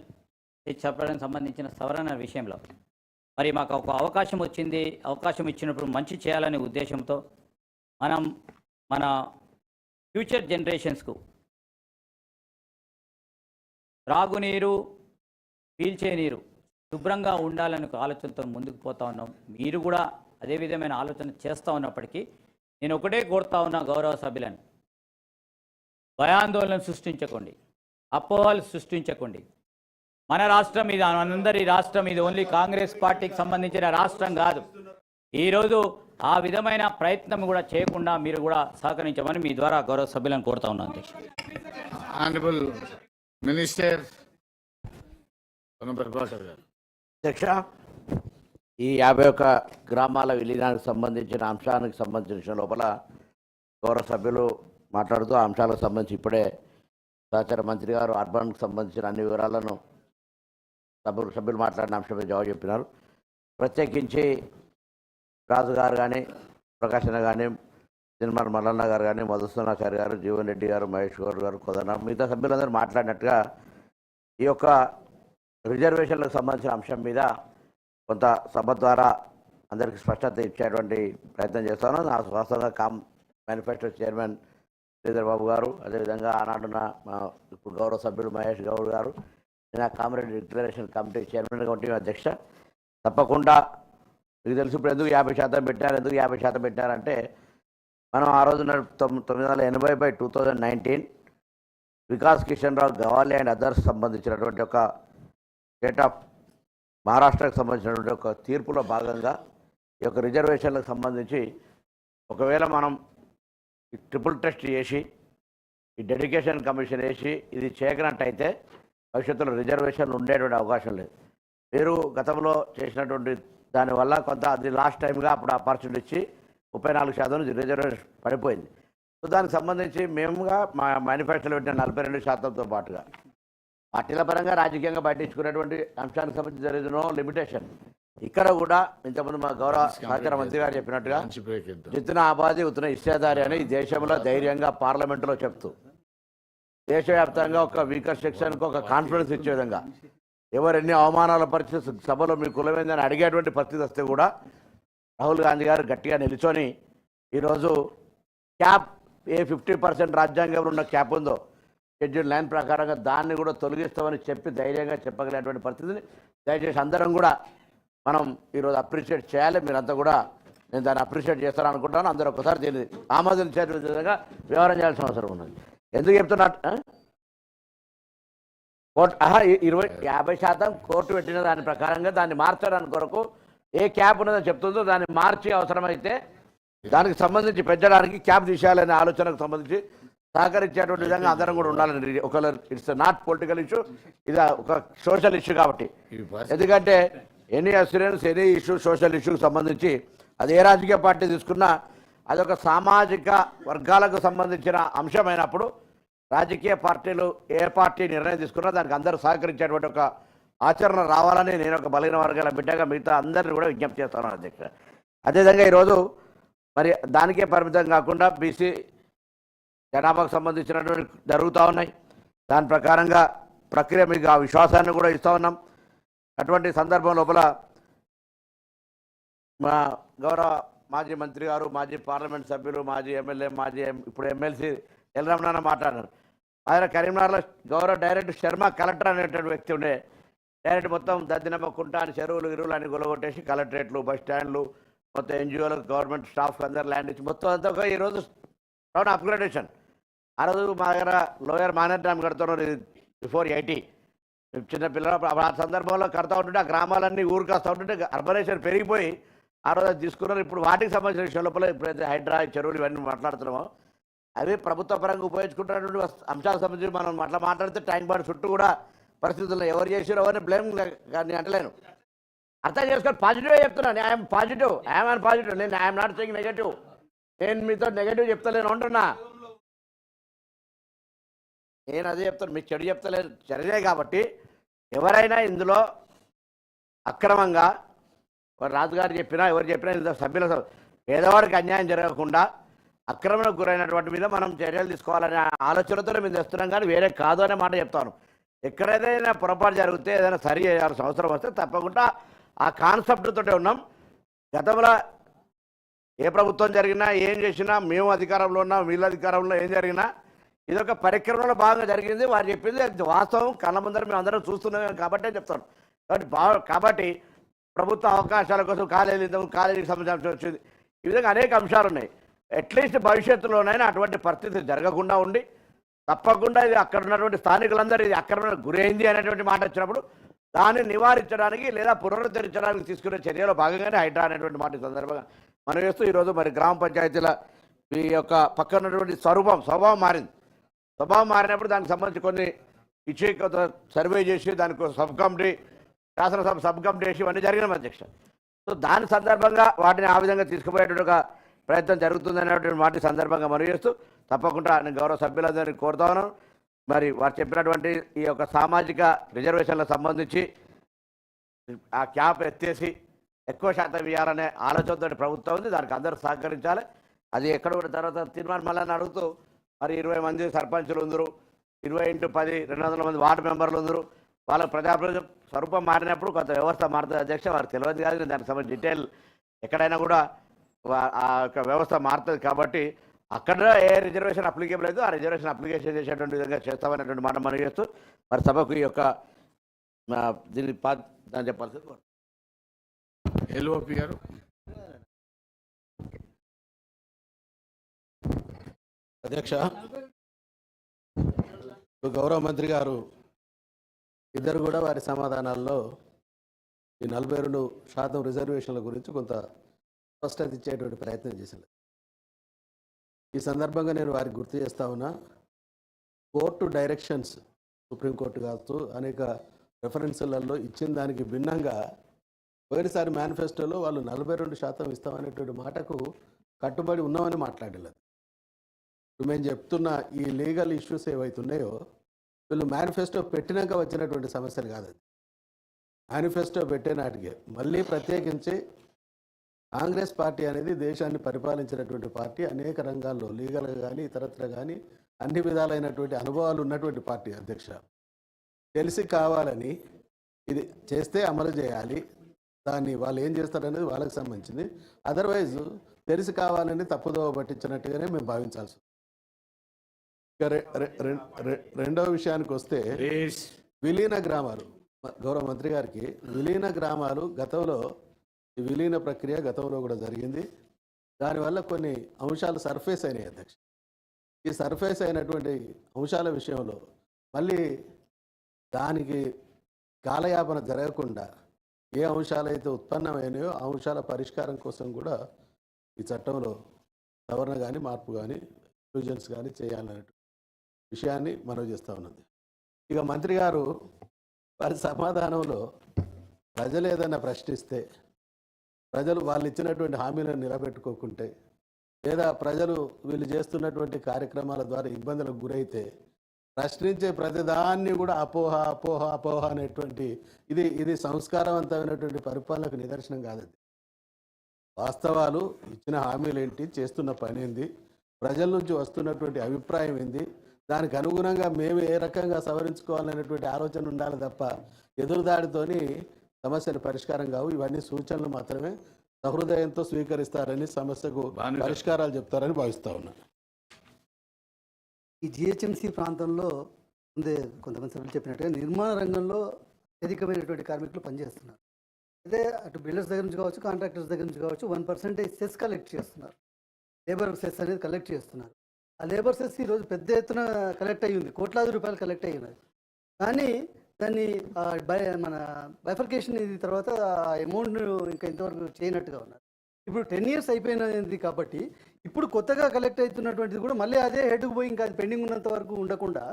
చట్టాలకు సంబంధించిన సవరణ విషయంలో మరి మాకు ఒక అవకాశం వచ్చింది. అవకాశం ఇచ్చినప్పుడు మంచి చేయాలనే ఉద్దేశంతో మనం మన ఫ్యూచర్ జనరేషన్స్కు త్రాగునీరు, పీల్చే నీరు శుభ్రంగా ఉండాలనే ఒక ఆలోచనతో ముందుకు పోతా ఉన్నాం. మీరు కూడా అదే విధమైన ఆలోచన చేస్తూ ఉన్నప్పటికీ నేను ఒకటే కోరుతా ఉన్నా గౌరవ సభ్యులను, భయాందోళన సృష్టించకండి, అపోహలు సృష్టించకండి. మన రాష్ట్రం ఇది, మనందరి రాష్ట్రం ఇది, ఓన్లీ కాంగ్రెస్ పార్టీకి సంబంధించిన రాష్ట్రం కాదు. ఈరోజు ఆ విధమైన ప్రయత్నం కూడా చేయకుండా మీరు కూడా సహకరించమని మీ ద్వారా గౌరవ సభ్యులను కోరుతా ఉన్నాను. అధ్యక్ష, ఆనరబుల్ మినిస్టర్ ప్రభాకర్ గారు. అధ్యక్ష, ఈ 51 గ్రామాల విలీనానికి సంబంధించిన అంశానికి సంబంధించిన లోపల గౌరవ సభ్యులు మాట్లాడుతూ ఆ అంశాలకు సంబంధించి ఇప్పుడే సహచార మంత్రి గారు అర్బన్కి సంబంధించిన అన్ని వివరాలను సభ్యులు మాట్లాడిన అంశంపై జవాబు చెప్పినారు. ప్రత్యేకించి రాజు గారు కానీ, ప్రకాశ్ అన్న కానీ, సినిమా మల్లన్న గారు కానీ, మధుసూనాచారి గారు, జీవన్ రెడ్డి గారు, మహేష్ గౌడ్ గారు, కొదన మిగతా సభ్యులందరూ మాట్లాడినట్టుగా ఈ యొక్క రిజర్వేషన్లకు సంబంధించిన అంశం మీద కొంత సభ ద్వారా అందరికీ స్పష్టత ఇచ్చేటువంటి ప్రయత్నం చేస్తాను. నా వాస్తవంగా మేనిఫెస్టో చైర్మన్ శ్రీధర్ బాబు గారు, అదేవిధంగా ఆనాడున్న ఇప్పుడు గౌరవ సభ్యులు మహేష్ గౌడ్ గారు, నేను కామ్రేడ్ డిక్లరేషన్ కమిటీ చైర్మన్గా ఉంటే అధ్యక్ష, తప్పకుండా మీకు తెలుసు ఇప్పుడు ఎందుకు 50% పెట్టారు, ఎందుకు 50% పెట్టారంటే మనం ఆ రోజున 980/2019 వికాస్ కిషన్ రావు గవాలి అండ్ అదర్స్ సంబంధించినటువంటి ఒక స్టేట్ ఆఫ్ మహారాష్ట్రకు సంబంధించినటువంటి ఒక తీర్పులో భాగంగా ఈ యొక్క రిజర్వేషన్లకు సంబంధించి ఒకవేళ మనం ఈ ట్రిపుల్ టెస్ట్ చేసి ఈ డెడికేషన్ కమిషన్ వేసి ఇది చేయకనట్టయితే భవిష్యత్తులో రిజర్వేషన్లు ఉండేటువంటి అవకాశం లేదు. మీరు గతంలో చేసినటువంటి దానివల్ల కొంత అది లాస్ట్ టైంగా అప్పుడు ఆపర్చునిటీ ఇచ్చి 34% రిజర్వేషన్ పడిపోయింది. సో దానికి సంబంధించి మేముగా మా మేనిఫెస్టోలో పెట్టిన 42%తో పాటుగా పార్టీల పరంగా రాజకీయంగా పట్టించుకునేటువంటి అంశానికి సంబంధించి జరిగిన లిమిటేషన్ ఇక్కడ కూడా ఇంతకుముందు మా గౌరవ సహచార మంత్రి గారు చెప్పినట్టుగా జిత్తున ఆబాది ఉత్తున ఇచ్చేదారి అని ఈ దేశంలో ధైర్యంగా పార్లమెంటులో చెప్తూ దేశవ్యాప్తంగా ఒక వీకర్ సెక్షన్కి ఒక కాన్ఫిడెన్స్ ఇచ్చే విధంగా ఎవరు ఎన్ని అవమానాల పరిస్థితి సభలో మీ కులమైందని అడిగేటువంటి పరిస్థితి వస్తే కూడా రాహుల్ గాంధీ గారు గట్టిగా నిలుచొని ఈరోజు క్యాప్ ఏ 50% రాజ్యాంగంలో ఉన్న క్యాప్ ఉందో షెడ్యూల్ 9 ప్రకారంగా దాన్ని కూడా తొలగిస్తామని చెప్పి ధైర్యంగా చెప్పగలిగినటువంటి పరిస్థితిని దయచేసి అందరం కూడా మనం ఈరోజు అప్రిషియేట్ చేయాలి. మీరంతా కూడా నేను దాన్ని అప్రిషియేట్ చేస్తాను అనుకుంటాను. అందరూ ఒకసారి దీన్ని ఆమోదించే విధంగా వ్యవహారం చేయాల్సిన అవసరం ఉన్నది. ఎందుకు చెప్తున్నా, కోర్టు 50% కోర్టు పెట్టిన దాని ప్రకారంగా దాన్ని మార్చడానికి కొరకు ఏ క్యాప్ ఉన్నదో చెప్తుందో దాన్ని మార్చి అవసరమైతే దానికి సంబంధించి పెంచడానికి క్యాప్ తీసేయాలనే ఆలోచనకు సంబంధించి సహకరించేటువంటి విధంగా అందరం కూడా ఉండాలని. ఒకవేళ ఇట్స్ నాట్ పొలిటికల్ ఇష్యూ, ఇది ఒక సోషల్ ఇష్యూ కాబట్టి. ఎందుకంటే any assurance any issue social ఇష్యూకి సంబంధించి అది ఏ రాజకీయ పార్టీ తీసుకున్నా అదొక సామాజిక వర్గాలకు సంబంధించిన అంశమైనప్పుడు రాజకీయ పార్టీలు ఏ పార్టీ నిర్ణయం తీసుకున్నా దానికి అందరూ సహకరించేటువంటి ఒక ఆచరణ రావాలని నేను ఒక బలహీన వర్గాల బిడ్డగా మిగతా అందరినీ కూడా విజ్ఞప్తి చేస్తాను అధ్యక్ష. అదేవిధంగా ఈరోజు మరి దానికే పరిమితం కాకుండా బీసీ జనాభాకు సంబంధించినటువంటి జరుగుతూ ఉన్నాయి. దాని ప్రకారంగా ప్రక్రియ మీకు ఆ విశ్వాసాన్ని కూడా ఇస్తూ ఉన్నాం. అటువంటి సందర్భం లోపల మా గౌరవ మాజీ మంత్రి గారు, మాజీ పార్లమెంట్ సభ్యులు, మాజీ ఎమ్మెల్యే, ఇప్పుడు ఎమ్మెల్సీ ఎల్రమణ మాట్లాడారు. ఆయన కరీంనగర్లో గౌరవ డైరెక్టర్ శర్మ కలెక్టర్ అనేటువంటి వ్యక్తి ఉండే డైరెక్ట్ మొత్తం దద్దినమ్మ కుంట అని చెరువులు గిరువులు అని గొలగొట్టేసి కలెక్టరేట్లు, బస్ స్టాండ్లు, మొత్తం ఎన్జిఓలు, గవర్నమెంట్ స్టాఫ్ అందరు ల్యాండ్ ఇచ్చి మొత్తం అంతా ఒక ఈరోజు టౌన్ అప్గ్రేడేషన్. ఆ రోజు మా దగ్గర లోయర్ మానేర్ డ్యామ్ కడుతున్నారు బిఫోర్ 80. చిన్నపిల్లలు ఆ సందర్భంలో కడతా ఉంటుంటే ఆ గ్రామాలన్నీ ఊరికి వస్తూ ఉంటుంటే అర్బనైజేషన్ పెరిగిపోయి ఆ రోజు తీసుకున్నారు. ఇప్పుడు వాటికి సంబంధించిన విషయం లోపల ఇప్పుడైతే హైడ్రా చెరువులు ఇవన్నీ మాట్లాడుతున్నామో అవి ప్రభుత్వ పరంగా ఉపయోగించుకుంటున్నటువంటి అంశాలకు సంబంధించి మనం అట్లా మాట్లాడితే ట్యాంక్ బండ్ చుట్టూ కూడా పరిస్థితుల్లో ఎవరు చేసారో ఎవరిని బ్లేమ్ కానీ అంటలేను. అర్థం చేసుకొని పాజిటివ్గా చెప్తున్నాను. I'm positive, I'm positive. నేను ఐఎమ్ నాట్ సేయింగ్ నెగటివ్. నేను మీతో నెగటివ్ చెప్తలేను అంటున్నా. నేను అదే చెప్తాను, మీకు చెడు చెప్తలేదు, చర్యే కాబట్టి ఎవరైనా ఇందులో అక్రమంగా రాజుగారు చెప్పినా ఎవరు చెప్పినా ఇందులో సభ్యుల పేదవాడికి అన్యాయం జరగకుండా అక్రమణకు గురైనటువంటి మీద మనం చర్యలు తీసుకోవాలనే ఆలోచనతో మేము తెస్తున్నాం, కానీ వేరే కాదు అనే మాట చెప్తాను. ఎక్కడైనా పొరపాటు జరిగితే ఏదైనా సరి చేయాల్సిన అవసరం వస్తే తప్పకుండా ఆ కాన్సెప్ట్ తోటే ఉన్నాం. గతంలో ఏ ప్రభుత్వం జరిగినా ఏం చేసినా మేము అధికారంలో ఉన్నాం, వీళ్ళ అధికారంలో ఏం జరిగినా ఇదొక పరిక్రమలో భాగంగా జరిగింది. వారు చెప్పింది అది వాస్తవం, కళ్ళ ముందర మేము అందరం చూస్తున్నాం కాబట్టి చెప్తాను. కాబట్టి ప్రభుత్వ అవకాశాల కోసం కాలేజీకి సంబంధించిన వచ్చింది, ఈ విధంగా అనేక అంశాలు ఉన్నాయి. అట్లీస్ట్ భవిష్యత్తులోనైనా అటువంటి పరిస్థితి జరగకుండా ఉండి తప్పకుండా ఇది అక్కడ ఉన్నటువంటి స్థానికులందరూ ఇది ఆక్రమణకు గురైంది అనేటువంటి మాట వచ్చినప్పుడు దాన్ని నివారించడానికి లేదా పునరుద్ధరించడానికి తీసుకునే చర్యలో భాగంగానే హైడ్రా అనేటువంటి మాట సందర్భంగా మనం వేస్తూ ఈరోజు మరి గ్రామ పంచాయతీల ఈ యొక్క పక్కన ఉన్నటువంటి స్వభావం మారింది. స్వభావం మారినప్పుడు దానికి సంబంధించి కొన్ని ఇచ్చి సర్వే చేసి దానికి సబ్ కమిటీ, శాసనసభ సబ్ కమిటీ వేసి ఇవన్నీ జరిగిన అధ్యక్ష. సో దాని సందర్భంగా వాటిని ఆ విధంగా తీసుకుపోయేటువంటి ఒక ప్రయత్నం జరుగుతుందనేటువంటి మాట సందర్భంగా మనం చేస్తూ తప్పకుండా నేను గౌరవ సభ్యులందరినీ కోరుతా ఉన్నాను. మరి వారు చెప్పినటువంటి ఈ యొక్క సామాజిక రిజర్వేషన్లకు సంబంధించి ఆ క్యాప్ ఎత్తేసి ఎక్కువ శాతం ఇవ్వాలనే ఆలోచనతో ప్రభుత్వం ఉంది, దానికి అందరూ సహకరించాలి. అది ఎక్కడ కూడా తర్వాత తీర్మానం మళ్ళీ అడుగుతూ మరి 20 మంది సర్పంచులు ఉందరు, 20x10 200 మంది వార్డు మెంబర్లు ఉందరు, వాళ్ళ ప్రజాప్రభుత్వం స్వరూపం మారినప్పుడు కొంత వ్యవస్థ మారుతుంది అధ్యక్ష. వారికి తెలియదు కాదు, దానికి సంబంధించి డీటెయిల్ ఎక్కడైనా కూడా ఆ యొక్క వ్యవస్థ మారుతుంది. కాబట్టి అక్కడ ఏ రిజర్వేషన్ అప్లికేబుల్ అయితే ఆ రిజర్వేషన్ అప్లికేషన్ చేసేటువంటి విధంగా చేస్తామనేటువంటి మాట మనం చేస్తూ మరి సభకు ఈ యొక్క దీన్ని దాన్ని చెప్పాల్సింది ఎల్ఓపి గారు. అధ్యక్ష, గౌరవ మంత్రి గారు ఇద్దరు కూడా వారి సమాధానాల్లో ఈ 42% రిజర్వేషన్ల గురించి కొంత స్పష్టత ఇచ్చేటువంటి ప్రయత్నం చేశారు. ఈ సందర్భంగా నేను వారికి గుర్తు చేస్తా ఉన్నా, కోర్టు డైరెక్షన్స్ సుప్రీంకోర్టు కావచ్చు అనేక రెఫరెన్సులలో ఇచ్చిన దానికి భిన్నంగా పోయినసారి మేనిఫెస్టోలో వాళ్ళు 42% ఇస్తామనేటువంటి మాటకు కట్టుబడి ఉన్నామని మాట్లాడలేదు. ఇప్పుడు మేము చెప్తున్న ఈ లీగల్ ఇష్యూస్ ఏవైతున్నాయో వీళ్ళు మేనిఫెస్టో పెట్టినాక వచ్చినటువంటి సమస్యలు కాదు. అది మేనిఫెస్టో పెట్టే నాటికే మళ్ళీ ప్రత్యేకించి కాంగ్రెస్ పార్టీ అనేది దేశాన్ని పరిపాలించినటువంటి పార్టీ, అనేక రంగాల్లో లీగల్గా కానీ ఇతరత్ర కానీ అన్ని విధాలైనటువంటి అనుభవాలు ఉన్నటువంటి పార్టీ అధ్యక్ష. తెలిసి కావాలని ఇది చేస్తే అమలు చేయాలి, దాన్ని వాళ్ళు ఏం చేస్తారనేది వాళ్ళకి సంబంధించింది. అదర్వైజ్ తెలిసి కావాలని తప్పుదోవ పట్టించినట్టుగానే మేము భావించాల్సి. ఇక రెండవ విషయానికి వస్తే విలీన గ్రామాలు, గౌరవ మంత్రి గారికి విలీన గ్రామాలు గతంలో ఈ విలీన ప్రక్రియ గతంలో కూడా జరిగింది. దానివల్ల కొన్ని అంశాలు సర్ఫేస్ అయినాయి అధ్యక్ష. ఈ సర్ఫేస్ అయినటువంటి అంశాల విషయంలో మళ్ళీ దానికి కాలయాపన జరగకుండా ఏ అంశాలైతే ఉత్పన్నమైనాయో ఆ అంశాల పరిష్కారం కోసం కూడా ఈ చట్టంలో సవరణ కానీ మార్పు కానీ ప్రొవిజన్స్ కానీ చేయాలనే విషయాన్ని మనవి చేస్తూ ఉన్నది. ఇక మంత్రి గారు వారి సమాధానంలో ప్రజలు ఏదైనా ప్రశ్నిస్తే, ప్రజలు వాళ్ళు ఇచ్చినటువంటి హామీలను నిలబెట్టుకోకుంటే, లేదా ప్రజలు వీళ్ళు చేస్తున్నటువంటి కార్యక్రమాల ద్వారా ఇబ్బందులకు గురైతే ప్రశ్నించే ప్రతిదాన్ని కూడా అపోహ అపోహ అపోహ అనేటువంటి ఇది సంస్కారవంతమైనటువంటి పరిపాలనకు నిదర్శనం కాదండి. వాస్తవాలు, ఇచ్చిన హామీలు ఏంటి, చేస్తున్న పని ఏంది, ప్రజల నుంచి వస్తున్నటువంటి అభిప్రాయం ఏంది, దానికి అనుగుణంగా మేము ఏ రకంగా సవరించుకోవాలనేటువంటి ఆలోచన ఉండాలి తప్ప ఎదురుదాడితోని సమస్యలు పరిష్కారం కావు. ఇవన్నీ సూచనలు మాత్రమే. సహృదయంతో స్వీకరిస్తారని, సమస్యకు పరిష్కారాలు చెప్తారని భావిస్తా ఉన్నాను. ఈ జిహెచ్ఎంసీ ప్రాంతంలో ముందే కొంతమంది సభ్యులు చెప్పినట్టుగా నిర్మాణ రంగంలో అధికమైనటువంటి కార్మికులు పనిచేస్తున్నారు. అదే అటు బిల్డర్స్ దగ్గర నుంచి కావచ్చు, కాంట్రాక్టర్స్ దగ్గర నుంచి కావచ్చు 1% సెస్ కలెక్ట్ చేస్తున్నారు. లేబర్ సెస్ అనేది కలెక్ట్ చేస్తున్నారు. ఆ లేబర్ సెస్ ఈరోజు పెద్ద ఎత్తున కలెక్ట్ అయ్యి ఉంది, కోట్లాది రూపాయలు కలెక్ట్ అయ్యి ఉన్నది. కానీ దాన్ని మన బైఫర్కేషన్ ఇది తర్వాత అమౌంట్ను ఇంకా ఇంతవరకు చేయనట్టుగా ఉన్నారు. ఇప్పుడు 10 ఇయర్స్ అయిపోయినది కాబట్టి ఇప్పుడు కొత్తగా కలెక్ట్ అవుతున్నటువంటిది కూడా మళ్ళీ అదే హెడ్కి పోయి ఇంకా అది పెండింగ్ ఉన్నంత వరకు ఉండకుండా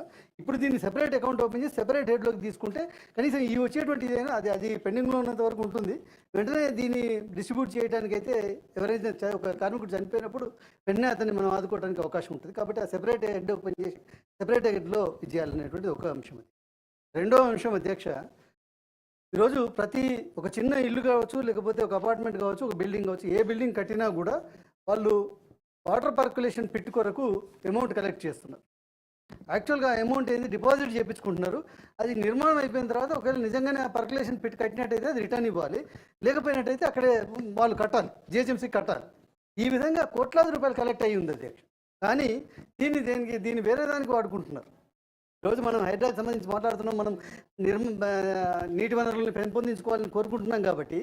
ఇప్పుడు దీన్ని సెపరేట్ అకౌంట్ ఓపెన్ చేసి సెపరేట్ హెడ్లోకి తీసుకుంటే కనీసం ఈ వచ్చేటువంటి ఇదైనా అది పెండింగ్లో ఉన్నంత వరకు ఉంటుంది. వెంటనే దీన్ని డిస్ట్రిబ్యూట్ చేయడానికి అయితే ఎవరైతే ఒక కార్మికుడు చనిపోయినప్పుడు వెంటనే అతన్ని మనం ఆదుకోవడానికి అవకాశం ఉంటుంది. కాబట్టి ఆ సెపరేట్ హెడ్ ఓపెన్ చేసి సెపరేట్ హెడ్లో ఇది చేయాలనేటువంటిది ఒక అంశం. అది రెండో అంశం అధ్యక్ష, ఈరోజు ప్రతి ఒక చిన్న ఇల్లు కావచ్చు, లేకపోతే ఒక అపార్ట్మెంట్ కావచ్చు, ఒక బిల్డింగ్ కావచ్చు, ఏ బిల్డింగ్ కట్టినా కూడా వాళ్ళు వాటర్ పర్కులేషన్ పిట్ కొరకు అమౌంట్ కలెక్ట్ చేస్తున్నారు. యాక్చువల్గా అమౌంట్ ఏంది డిపాజిట్ చేయించుకుంటున్నారు. అది నిర్మాణం అయిపోయిన తర్వాత ఒకవేళ నిజంగానే ఆ పర్కులేషన్ పిట్ కట్టినట్టయితే అది రిటర్న్ ఇవ్వాలి, లేకపోయినట్టయితే అక్కడే వాళ్ళు కట్టాలి, జిహెచ్ఎంసీ కట్టాలి. ఈ విధంగా కోట్లాది రూపాయలు కలెక్ట్ అయ్యి ఉంది అధ్యక్ష. కానీ దీన్ని వేరే దానికి వాడుకుంటున్నారు. ఈరోజు మనం హైడ్రాకి సంబంధించి మాట్లాడుతున్నాం, మనం నీటి వనరులను పెంపొందించుకోవాలని కోరుకుంటున్నాం. కాబట్టి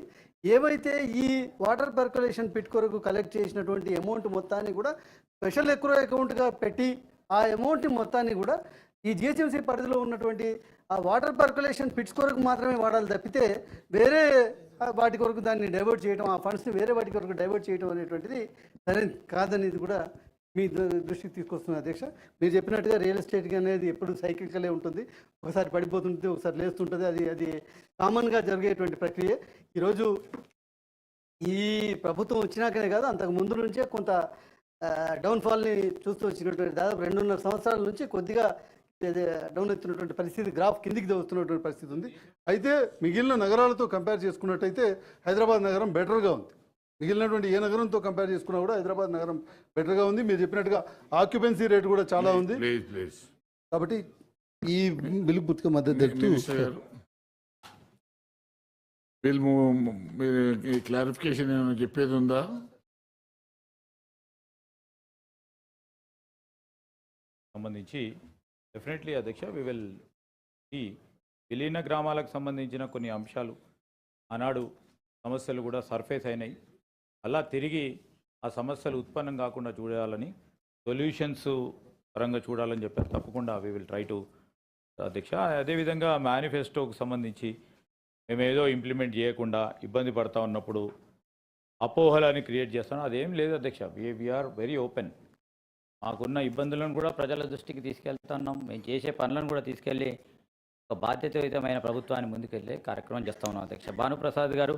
ఏవైతే ఈ వాటర్ పర్కులేషన్ పిట్ కొరకు కలెక్ట్ చేసినటువంటి అమౌంట్ మొత్తాన్ని కూడా స్పెషల్ ఎక్రో అకౌంట్గా పెట్టి ఆ అమౌంట్ మొత్తాన్ని కూడా ఈ జిహెచ్ఎంసీ పరిధిలో ఉన్నటువంటి ఆ వాటర్ పర్కులేషన్ పిట్స్ కొరకు మాత్రమే వాడాలి తప్పితే వేరే వాటి కొరకు దాన్ని డైవర్ట్ చేయడం, ఆ ఫండ్స్ని వేరే వాటి కొరకు డైవర్ట్ చేయడం అనేటువంటిది సరైన కాదనేది కూడా మీ దృష్టికి తీసుకొస్తున్నా అధ్యక్ష. మీరు చెప్పినట్టుగా రియల్ ఎస్టేట్ అనేది ఎప్పుడు సైకిల్కలే ఉంటుంది, ఒకసారి పడిపోతుంటుంది, ఒకసారి లేస్తుంటుంది. అది కామన్గా జరిగేటువంటి ప్రక్రియ. ఈరోజు ఈ ప్రభుత్వం వచ్చినాకనే కాదు, అంతకు ముందు నుంచే కొంత డౌన్ఫాల్ని చూస్తూ వచ్చినటువంటి దాదాపు 2.5 సంవత్సరాల నుంచి కొద్దిగా డౌన్ అవుతున్నటువంటి పరిస్థితి, గ్రాఫ్ కిందికి వస్తున్నటువంటి పరిస్థితి ఉంది. అయితే మిగిలిన నగరాలతో కంపేర్ చేసుకున్నట్టయితే హైదరాబాద్ నగరం బెటర్గా ఉంది. మిగిలినటువంటి ఏ నగరంతో కంపేర్ చేసుకున్నా కూడా హైదరాబాద్ నగరం బెటర్గా ఉంది. మీరు చెప్పినట్టుగా ఆక్యుపెన్సీ రేట్ కూడా చాలా ఉంది. ప్లీజ్ కాబట్టి ఈ బిల్లు పూర్తిగా మద్దతు తెలుపుతూ బిల్ మీరు క్లారిఫికేషన్ ఏమైనా చెప్పేది ఉందా? సంబంధించి డెఫినెట్లీ అధ్యక్ష ఈ విలీన గ్రామాలకు సంబంధించిన కొన్ని అంశాలు ఆనాడు సమస్యలు కూడా సర్ఫేస్ అయినాయి. అలా తిరిగి ఆ సమస్యలు ఉత్పన్నం కాకుండా చూడాలని, సొల్యూషన్స్ పరంగా చూడాలని చెప్పారు. తప్పకుండా వి విల్ ట్రై టు అధ్యక్ష. అదేవిధంగా మేనిఫెస్టోకు సంబంధించి మేము ఏదో ఇంప్లిమెంట్ చేయకుండా ఇబ్బంది పడతా ఉన్నప్పుడు అపోహలని క్రియేట్ చేస్తాను, అదేం లేదు అధ్యక్ష. We are very open. మాకున్న ఇబ్బందులను కూడా ప్రజల దృష్టికి తీసుకెళ్తున్నాం. మేము చేసే పనులను కూడా తీసుకెళ్ళి ఒక బాధ్యతాయుతమైన ప్రభుత్వాన్ని ముందుకెళ్ళే కార్యక్రమం చేస్తూ ఉన్నాం అధ్యక్ష. భానుప్రసాద్ గారు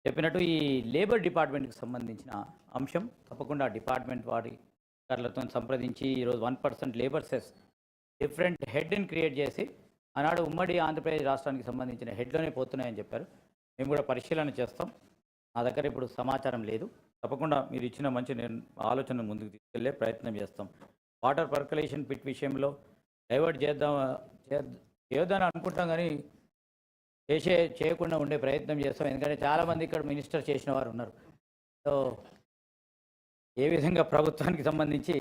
చెప్పినట్టు ఈ లేబర్ డిపార్ట్మెంట్కి సంబంధించిన అంశం తప్పకుండా డిపార్ట్మెంట్ వారితో సంప్రదించి ఈరోజు 1% లేబర్ సెస్ డిఫరెంట్ హెడ్ని క్రియేట్ చేసి ఆనాడు ఉమ్మడి ఆంధ్రప్రదేశ్ రాష్ట్రానికి సంబంధించిన హెడ్లోనే పోతున్నాయని చెప్పారు. మేము కూడా పరిశీలన చేస్తాం. నా దగ్గర ఇప్పుడు సమాచారం లేదు. తప్పకుండా మీరు ఇచ్చిన మంచి ఆలోచన ముందుకు తీసుకెళ్లే ప్రయత్నం చేస్తాం. వాటర్ పర్కులేషన్ పిట్ విషయంలో డైవర్ట్ చేయొద్దని అనుకుంటాం, కానీ చేయకుండా ఉండే ప్రయత్నం చేస్తాం. ఎందుకంటే చాలామంది ఇక్కడ మినిస్టర్ చేసిన వారు ఉన్నారు. సో ఏ విధంగా ప్రభుత్వానికి సంబంధించి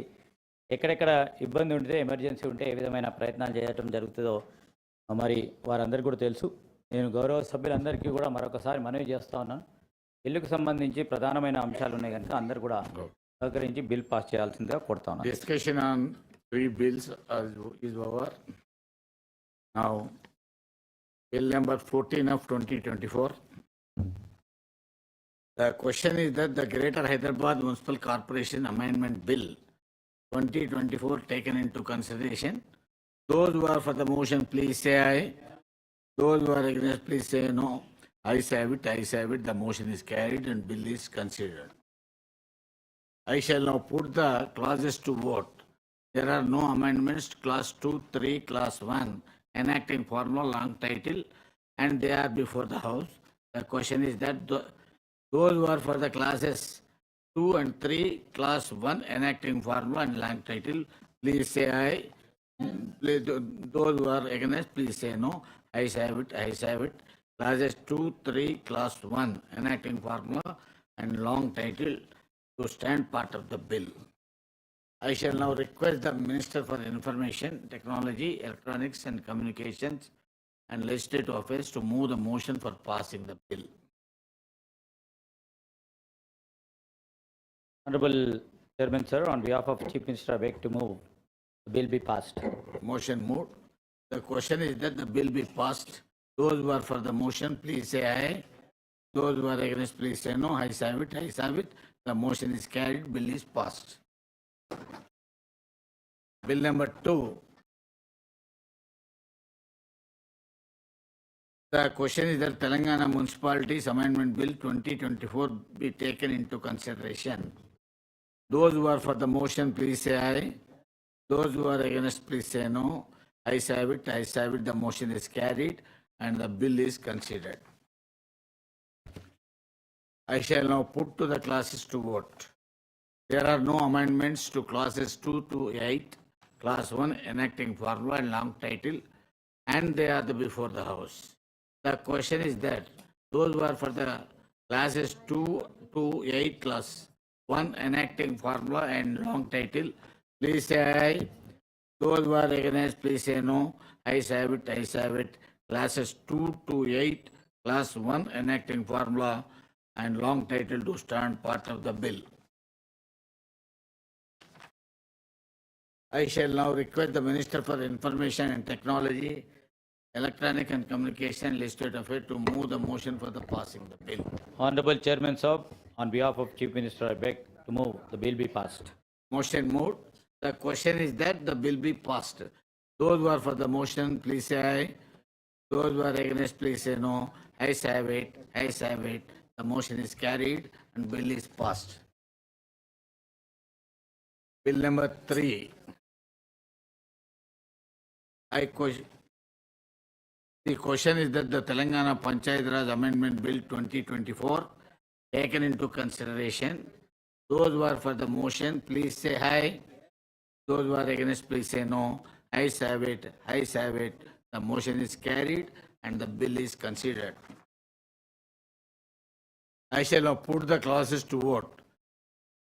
ఎక్కడెక్కడ ఇబ్బంది ఉంటే, ఎమర్జెన్సీ ఉంటే ఏ విధమైన ప్రయత్నాలు చేయటం జరుగుతుందో మరి వారందరికీ కూడా తెలుసు. నేను గౌరవ సభ్యులందరికీ కూడా మరొకసారి మనవి చేస్తూ ఉన్నాను. బిల్లుకు సంబంధించి ప్రధానమైన అంశాలు ఉన్నాయి కనుక అందరూ కూడా సహకరించి బిల్ పాస్ చేయాల్సిందిగా కోరుతా ఉన్నాను. Discussion on 3 bills is over. Now, bill number 14 of 2024. The question is that the Greater Hyderabad Municipal Corporation Amendment Bill 2024 taken into consideration. Those who are for the motion, please say aye. Those who are against, please say no. Ayes have it, ayes have it. The motion is carried and bill is considered. I shall now put the clauses to vote. There are no amendments to class 2, 3, class 1, enacting formula, long title, and they are before the House. The question is that those who are for the classes 2 and 3, class 1, enacting formula and long title, please say aye. Those who are against, please say no. Ayes have it, ayes have it. Classes 2, 3, class 1, enacting formula and long title to stand part of the bill. I shall now request the Minister for Information, Technology, Electronics and Communications and Legislative Affairs to move the motion for passing the bill. Honorable Chairman, sir, on behalf of Chief Minister, I beg to move the bill be passed. Motion moved. The question is that the bill be passed. Those who are for the motion, please say aye. Those who are against, please say no. Ayes have it, ayes have it. The motion is carried, bill is passed. Bill number 2. The question is that Telangana Municipalities Amendment Bill 2024 be taken into consideration. Those who are for the motion, please say aye. Those who are against, please say no. Ayes have it, ayes have it. The motion is carried and the bill is considered. I shall now put to the classes to vote. There are no amendments to classes 2 to 8, class 1 enacting formula and long title, and they are before the House. The question is that those who are for the classes 2 to 8, class 1 enacting formula and long title, please say aye. Those who are against, please say no. Ayes have it, ayes have it. Classes 2 to 8, class 1 enacting formula and long title to stand part of the bill. I shall now request the Minister for Information and Technology, Electronic and Communication, Legislative Affairs to move the motion for the passing the bill. Honorable Chairman Saab, on behalf of Chief Minister, I beg to move the bill be passed. Motion moved. The question is that the bill be passed. Those who are for the motion, please say aye. Those who are against, please say no. Ayes have it, ayes have it. The motion is carried and bill is passed. Bill number 3. The question is that the Telangana Panchayat Raj Amendment Bill 2024 taken into consideration. Those who are for the motion, please say aye. Those who are against, please say no. Ayes have it, ayes have it. The motion is carried and the bill is considered. I shall now put the classes to vote.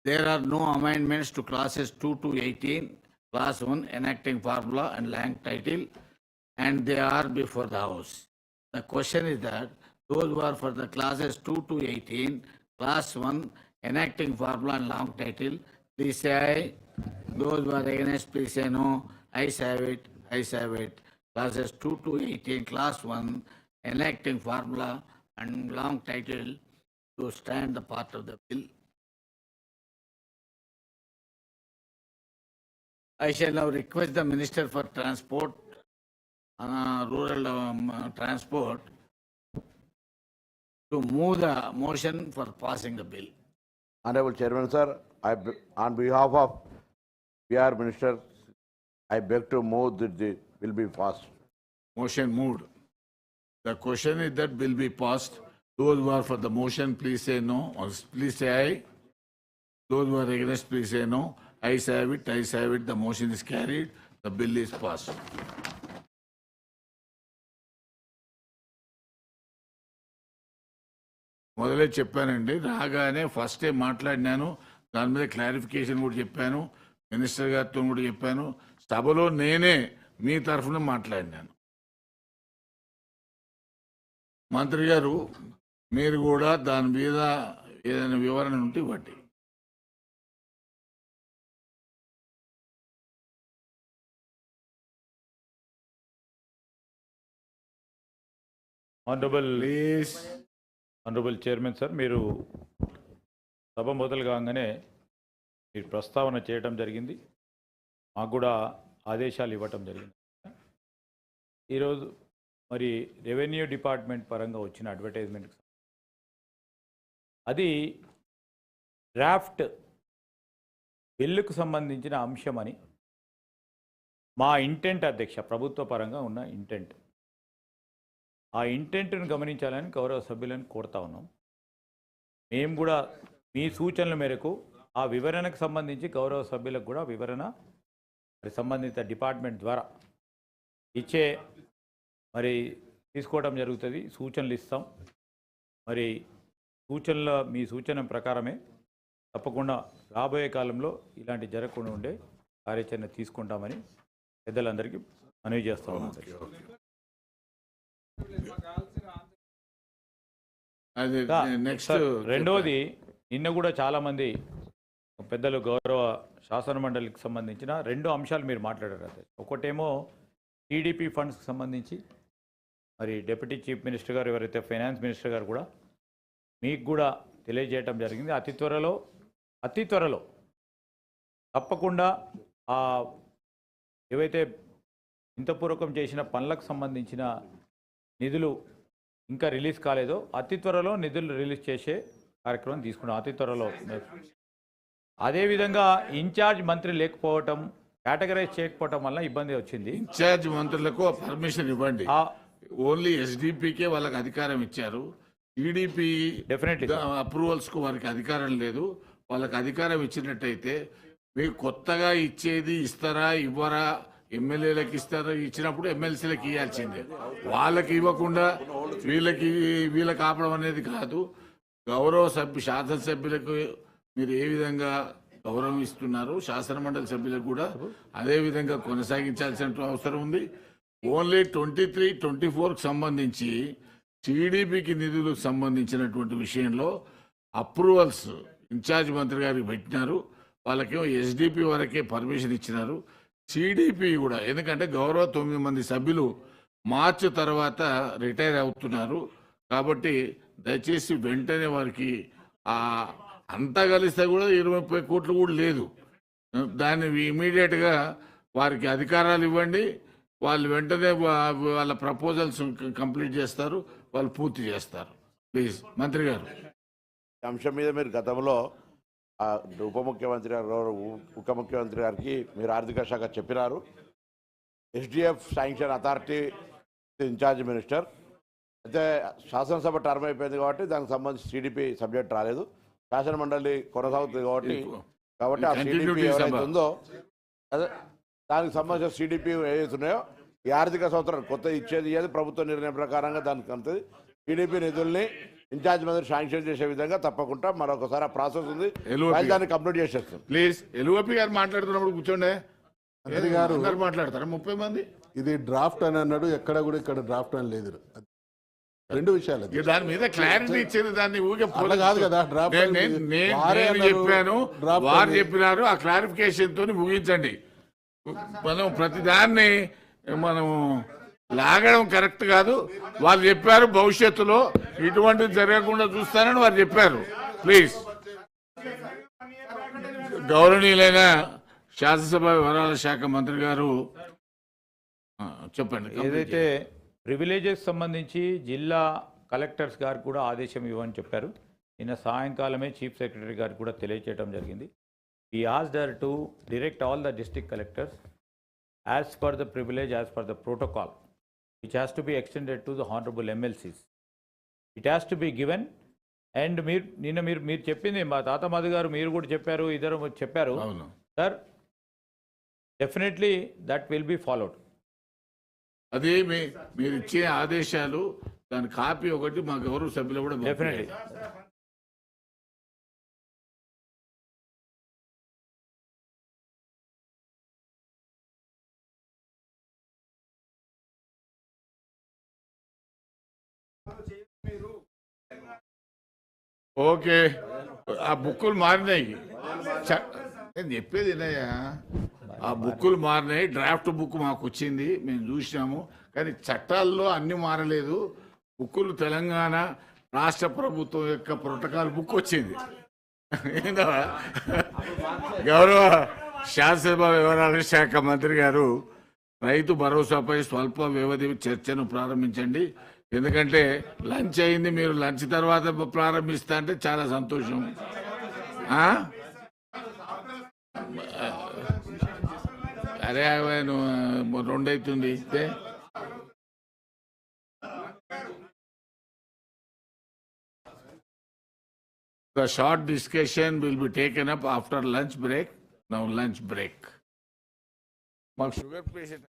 There are no amendments to classes 2 to 18, class 1 enacting formula and long title, and they are before the House. The question is that those who are for the classes 2 to 18, class 1 enacting formula and long title, please say aye. Those who are against, please say no. Ayes have it, ayes have it. Classes 2 to 18, class 1 enacting formula and long title to stand the part of the bill. I shall now request the Minister for Transport, Rural Transport, to move the motion for passing the bill. Honorable Chairman, sir, on behalf of PR Minister, I beg to move that the bill be passed. Motion moved. The question is that bill be passed. Those who are for the motion, please say no, or please say aye. Those who are against, please say no. Ayes have it, ayes have it. The motion is carried. The bill is passed. మొదలే చెప్పానండి, రాగానే first day మాట్లాడినాను, దాని me the clarification కూడా చెప్పాను, minister గారితో కూడా చెప్పాను, సభలో నేనే మీ తరఫున మాట్లాడినాను. మంత్రి గారు మీరు కూడా దాని మీద ఏదైనా వివరణ ఉంటే ఇవ్వండి. ప్లీజ్. ఆనరబుల్ చైర్మన్ సార్, మీరు సభ మొదలు కాగానే మీరు ప్రస్తావన చేయడం జరిగింది, మాకు కూడా ఆదేశాలు ఇవ్వటం జరిగింది. ఈరోజు మరి రెవెన్యూ డిపార్ట్మెంట్ పరంగా వచ్చిన అడ్వర్టైజ్మెంట్కి అది డ్రాఫ్ట్ బిల్లుకు సంబంధించిన అంశమని మా ఇంటెంట్ అధ్యక్ష, ప్రభుత్వ పరంగా ఉన్న ఇంటెంట్, ఆ ఇంటెంట్ను గమనించాలని గౌరవ సభ్యులను కోరుతా ఉన్నాం. మేము కూడా మీ సూచనల మేరకు ఆ వివరణకు సంబంధించి గౌరవ సభ్యులకు కూడా వివరణ మరి సంబంధిత డిపార్ట్మెంట్ ద్వారా ఇచ్చే మరి తీసుకోవడం జరుగుతుంది. సూచనలు ఇస్తాం. మరి మీ సూచన ప్రకారమే తప్పకుండా రాబోయే కాలంలో ఇలాంటి జరగకుండా ఉండే కార్యాచరణ తీసుకుంటామని పెద్దలందరికీ మనవి చేస్తా ఉన్నాం. రెండవది, నిన్న కూడా చాలామంది పెద్దలు గౌరవ శాసన మండలికి సంబంధించిన 2 అంశాలు మీరు మాట్లాడారు. ఒకటేమో టీడీపీ ఫండ్స్కి సంబంధించి మరి డిప్యూటీ చీఫ్ మినిస్టర్ గారు, ఎవరైతే ఫైనాన్స్ మినిస్టర్ గారు కూడా మీకు కూడా తెలియజేయటం జరిగింది. అతి త్వరలో తప్పకుండా ఏవైతే ఇంతపూర్వకం చేసిన పనులకు సంబంధించిన నిధులు ఇంకా రిలీజ్ కాలేదో అతి త్వరలో నిధులు రిలీజ్ చేసే కార్యక్రమం తీసుకున్నాం. అతి త్వరలో. అదేవిధంగా ఇన్ఛార్జ్ మంత్రి లేకపోవటం, కేటగరైజ్ చేయకపోవటం వల్ల ఇబ్బంది వచ్చింది. ఇన్ఛార్జ్ మంత్రులకు పర్మిషన్ ఇవ్వండి. ఓన్లీ ఎస్డిపికే వాళ్ళకి అధికారం ఇచ్చారు. టీడీపీ డెఫినెట్లీ అప్రూవల్స్ కు వారికి అధికారం లేదు. వాళ్ళకి అధికారం ఇచ్చినట్టయితే మీకు కొత్తగా ఇచ్చేది ఇస్తారా ఇవ్వరా, ఎమ్మెల్యేలకు ఇస్తారా, ఇచ్చినప్పుడు ఎమ్మెల్సీలకు ఇవ్వాల్సిందే. వాళ్ళకి ఇవ్వకుండా వీళ్ళకి ఆపడం అనేది కాదు. గౌరవ శాసనసభ్యులకు మీరు ఏ విధంగా గౌరవం ఇస్తున్నారు, శాసనమండలి సభ్యులకు కూడా అదే విధంగా కొనసాగించాల్సిన అవసరం ఉంది. ఓన్లీ 23-24కు సంబంధించి టీడీపీకి నిధులకు సంబంధించినటువంటి విషయంలో అప్రూవల్స్ ఇన్ఛార్జ్ మంత్రి గారికి పెట్టినారు. వాళ్ళకేమో ఎస్డిపి వరకే పర్మిషన్ ఇచ్చినారు. టీడీపీ కూడా, ఎందుకంటే గౌరవ 9 మంది సభ్యులు మార్చి తర్వాత రిటైర్ అవుతున్నారు కాబట్టి దయచేసి వెంటనే వారికి అంతా కలిస్తే కూడా 20-30 కోట్లు కూడా లేదు. దాన్ని ఇమీడియట్గా వారికి అధికారాలు ఇవ్వండి. వాళ్ళు వెంటనే వాళ్ళ ప్రపోజల్స్ కంప్లీట్ చేస్తారు, వాళ్ళు పూర్తి చేస్తారు. ప్లీజ్ మంత్రి గారు. ఈ అంశం మీద మీరు గతంలో ఉప ముఖ్యమంత్రి గారు, ఉప ముఖ్యమంత్రి గారికి మీరు ఆర్థిక శాఖ చెప్పినారు. SDF sanction authority incharge minister అయితే శాసనసభ టర్మ్ అయిపోయింది కాబట్టి దానికి సంబంధించి టీడీపీ సబ్జెక్ట్ రాలేదు. శాసన మండలి కొనసాగుతుంది కాబట్టి ఆ టీడీపీ ఎవరైతే ఉందో అదే దానికి సంబంధించిన టీడీపీ ఏదైతే ఉన్నాయో ఈ ఆర్థిక సంవత్సరం కొత్త ఇచ్చేది ప్రభుత్వ నిర్ణయం ప్రకారంగా దానికి అంతది టీడీపీ నిధుల్ని ఇన్ఛార్జ్ మంత్రి శాంక్షన్ చేసే విధంగా తప్పకుండా మరొకసారి ఆ ప్రాసెస్ ఉంది, దాన్ని కంప్లీట్ చేసేస్తాం. ప్లీజ్ ఎల్ఓపి గారు మాట్లాడుతున్నప్పుడు కూర్చోండి. గారు మాట్లాడతారా 30 మంది? ఇది డ్రాఫ్ట్ అని అన్నాడు, ఎక్కడ కూడా ఇక్కడ డ్రాఫ్ట్ అని లేదు. రెండు విషయాలు దాని మీద క్లారిటీ ఇచ్చింది. దాన్ని కాదు కదా డ్రాఫ్ట్ చెప్పాను, వారు చెప్పినారు. ఆ క్లారిఫికేషన్ తోని ముగించండి. మనం ప్రతిదాన్ని మనం లాగడం కరెక్ట్ కాదు. వాళ్ళు చెప్పారు భవిష్యత్తులో ఇటువంటిది జరగకుండా చూస్తానని వారు చెప్పారు. ప్లీజ్ గౌరవనీయులైన శాసనసభ వ్యవహారాల శాఖ మంత్రి గారు చెప్పండి. ఏదైతే ప్రివిలేజెస్ సంబంధించి జిల్లా కలెక్టర్స్ గారికి కూడా ఆదేశం ఇవ్వని చెప్పారు. నిన్న సాయంకాలమే చీఫ్ సెక్రటరీ గారికి కూడా తెలియచేయడం జరిగింది. We asked her to direct all the district collectors as per the privilege, as per the protocol, which has to be extended to the honorable MLCs. It has to be given. And నిన్న మీరు చెప్పింది మా తాత మధు గారు మీరు కూడా చెప్పారు, ఇద్దరు చెప్పారు sir. Definitely that will be followed. అదే మీరు ఇచ్చే ఆదేశాలు దాని కాపీ ఒకటి మా గౌరవ సభ్యులు కూడా డెఫినెట్లీ. ఓకే, ఆ బుక్కులు మారినాయి. నేను చెప్పేది వినయ్యా, ఆ బుక్కులు మారినాయి. డ్రాఫ్ట్ బుక్ మాకు వచ్చింది, మేము చూసినాము. కానీ చట్టాల్లో అన్ని మారలేదు. బుక్కులు తెలంగాణ రాష్ట్ర ప్రభుత్వం యొక్క ప్రోటోకాల్ బుక్ వచ్చింది. గౌరవ శాసనసభ వ్యవహారాల శాఖ మంత్రి గారు రైతు భరోసాపై స్వల్ప వ్యవధి చర్చను ప్రారంభించండి. ఎందుకంటే లంచ్ అయింది, మీరు లంచ్ తర్వాత ప్రారంభిస్తా అంటే చాలా సంతోషం. అరే నువ్వు 2 అవుతుంది. The short discussion will be taken up after lunch break. Now lunch break. మాకు షుగర్ పేషెంట్